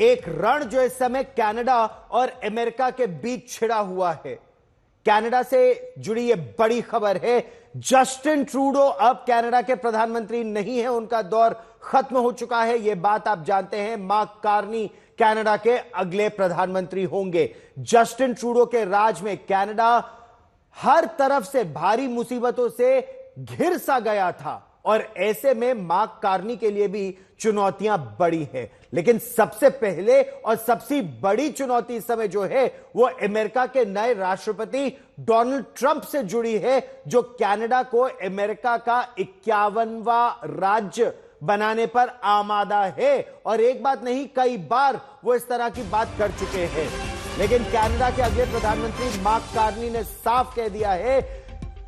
एक रण जो इस समय कनाडा और अमेरिका के बीच छिड़ा हुआ है। कनाडा से जुड़ी यह बड़ी खबर है। जस्टिन ट्रूडो अब कनाडा के प्रधानमंत्री नहीं है, उनका दौर खत्म हो चुका है। यह बात आप जानते हैं। मार्क कार्नी कनाडा के अगले प्रधानमंत्री होंगे। जस्टिन ट्रूडो के राज में कनाडा हर तरफ से भारी मुसीबतों से घिर सा गया था और ऐसे में मार्क कार्नी के लिए भी चुनौतियां बड़ी हैं। लेकिन सबसे पहले और सबसे बड़ी चुनौती इस समय जो है वो अमेरिका के नए राष्ट्रपति डोनाल्ड ट्रंप से जुड़ी है, जो कनाडा को अमेरिका का 51वां राज्य बनाने पर आमादा है। और एक बात नहीं, कई बार वो इस तरह की बात कर चुके हैं। लेकिन कनाडा के अगले प्रधानमंत्री मार्क कार्नी ने साफ कह दिया है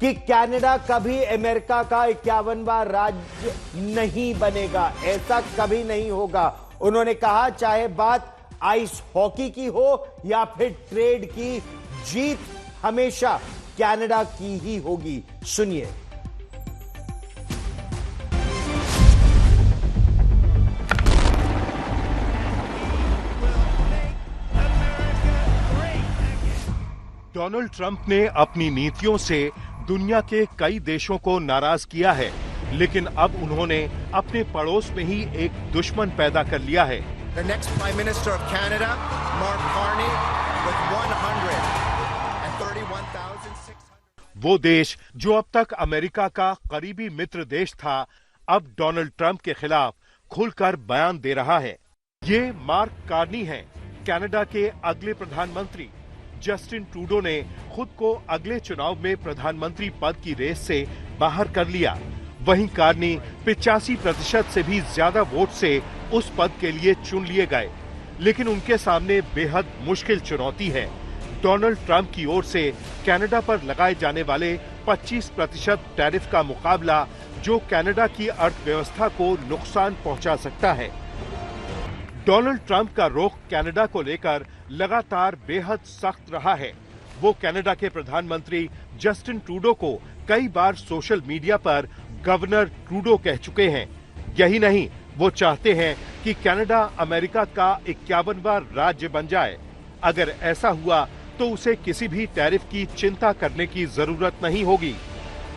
कि कनाडा कभी अमेरिका का 51वां राज्य नहीं बनेगा, ऐसा कभी नहीं होगा। उन्होंने कहा चाहे बात आइस हॉकी की हो या फिर ट्रेड की, जीत हमेशा कनाडा की ही होगी। सुनिए। डोनाल्ड ट्रंप ने अपनी नीतियों से दुनिया के कई देशों को नाराज किया है, लेकिन अब उन्होंने अपने पड़ोस में ही एक दुश्मन पैदा कर लिया है। The next Prime Minister of Canada, Mark Carney, with 131,600. वो देश जो अब तक अमेरिका का करीबी मित्र देश था, अब डोनाल्ड ट्रंप के खिलाफ खुलकर बयान दे रहा है। ये मार्क कार्नी हैं, कनाडा के अगले प्रधानमंत्री। जस्टिन ट्रूडो ने खुद को अगले चुनाव में प्रधानमंत्री पद की रेस से बाहर कर लिया। वहीं कार्नी 85% से भी ज्यादा वोट से उस पद के लिए चुन लिए गए। लेकिन उनके सामने बेहद मुश्किल चुनौती है। डोनाल्ड ट्रंप की ओर से कनाडा पर लगाए जाने वाले 25% टैरिफ का मुकाबला, जो कनाडा की अर्थव्यवस्था को नुकसान पहुंचा सकता है। डोनाल्ड ट्रंप का रुख कनाडा को लेकर लगातार बेहद सख्त रहा है। वो कनाडा के प्रधानमंत्री जस्टिन ट्रूडो को कई बार सोशल मीडिया पर गवर्नर ट्रूडो कह चुके हैं। यही नहीं, वो चाहते हैं कि कनाडा अमेरिका का 51वां राज्य बन जाए। अगर ऐसा हुआ तो उसे किसी भी टैरिफ की चिंता करने की जरूरत नहीं होगी।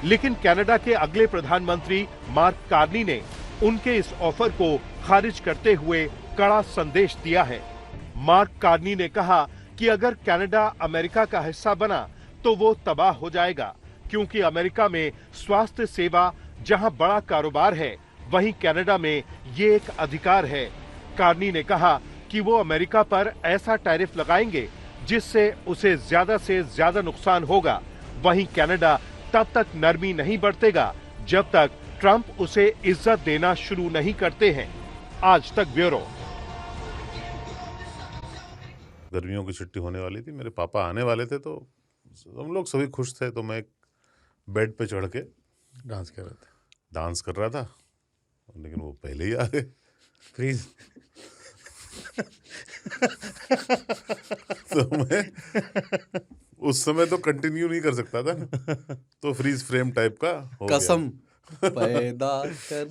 लेकिन कनाडा के अगले प्रधानमंत्री मार्क कार्नी ने उनके इस ऑफर को खारिज करते हुए कड़ा संदेश दिया है। मार्क कार्नी ने कहा कि अगर कनाडा अमेरिका का हिस्सा बना तो वो तबाह हो जाएगा, क्योंकि अमेरिका में स्वास्थ्य सेवा जहां बड़ा कारोबार है, वहीं कनाडा में ये एक अधिकार है। कार्नी ने कहा कि वो अमेरिका पर ऐसा टैरिफ लगाएंगे जिससे उसे ज्यादा से ज्यादा नुकसान होगा। वहीं कनाडा तब तक नरमी नहीं बरतेगा जब तक ट्रंप उसे इज्जत देना शुरू नहीं करते हैं। आज तक ब्यूरो। गर्मियों की छुट्टी होने वाली थी, मेरे पापा आने वाले थे, तो हम लोग सभी खुश थे। तो मैं एक बेड पे चढ़ के डांस कर रहा था, लेकिन वो पहले ही आ गए। फ्रीज। तो मैं उस समय तो कंटिन्यू नहीं कर सकता था ना, तो फ्रीज फ्रेम टाइप का हो गया। कसम पैदा कर